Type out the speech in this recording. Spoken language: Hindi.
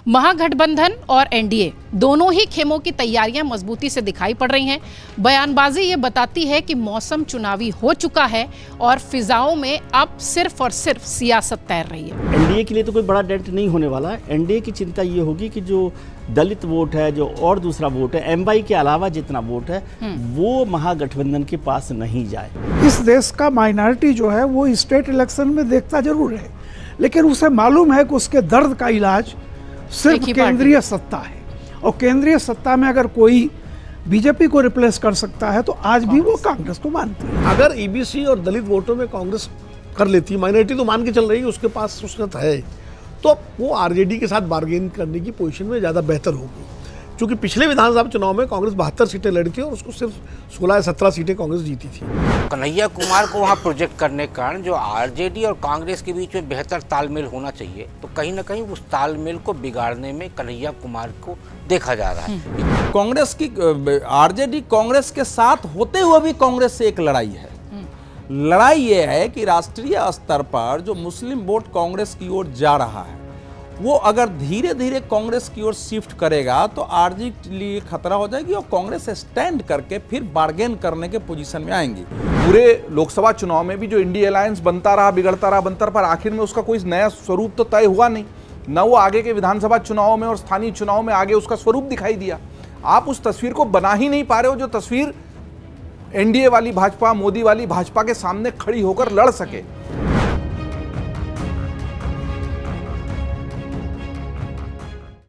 महागठबंधन और एनडीए दोनों ही खेमों की तैयारियां मजबूती से दिखाई पड़ रही हैं। बयानबाजी ये बताती है कि मौसम चुनावी हो चुका है और फिजाओं में अब सिर्फ और सिर्फ सियासत तैर रही है। एनडीए के लिए तो कोई बड़ा डेंट नहीं होने वाला। एनडीए की चिंता ये होगी कि जो दलित वोट है, जो और दूसरा वोट है, एमवाई के अलावा जितना वोट है वो महागठबंधन के पास नहीं जाए। इस देश का माइनॉरिटी जो है वो स्टेट इलेक्शन में देखता जरूर है, लेकिन उसे मालूम है कि उसके दर्द का इलाज सिर्फ केंद्रीय सत्ता है, और केंद्रीय सत्ता में अगर कोई बीजेपी को रिप्लेस कर सकता है तो आज भी वो कांग्रेस को मानती है। अगर ईबीसी और दलित वोटों में कांग्रेस कर लेती, माइनॉरिटी तो मान के चल रही है उसके पास उसका है, तो वो आरजेडी के साथ बार्गेन करने की पोजीशन में ज़्यादा बेहतर होगी। क्योंकि पिछले विधानसभा चुनाव में कांग्रेस 72 सीटें लड़ी थी और उसको सिर्फ 16 या 17 सीटें कांग्रेस जीती थी। कन्हैया कुमार को वहाँ प्रोजेक्ट करने के कारण जो आरजेडी और कांग्रेस के बीच में बेहतर तालमेल होना चाहिए, तो कहीं ना कहीं उस तालमेल को बिगाड़ने में कन्हैया कुमार को देखा जा रहा है। कांग्रेस की आरजेडी कांग्रेस के साथ होते हुए भी कांग्रेस से एक लड़ाई है। लड़ाई ये है कि राष्ट्रीय स्तर पर जो मुस्लिम वोट कांग्रेस की ओर जा रहा है, वो अगर धीरे धीरे कांग्रेस की ओर शिफ्ट करेगा तो आरजेडी के लिए खतरा हो जाएगी और कांग्रेस स्टैंड करके फिर बार्गेन करने के पोजीशन में आएंगी। पूरे लोकसभा चुनाव में भी जो इंडिया अलायंस बनता रहा, बिगड़ता रहा, बनता रहा, पर आखिर में उसका कोई नया स्वरूप तो तय हुआ नहीं। न वो आगे के विधानसभा चुनाव में और स्थानीय चुनाव में आगे उसका स्वरूप दिखाई दिया। आप उस तस्वीर को बना ही नहीं पा रहे हो जो तस्वीर एनडीए वाली भाजपा, मोदी वाली भाजपा के सामने खड़ी होकर लड़ सके।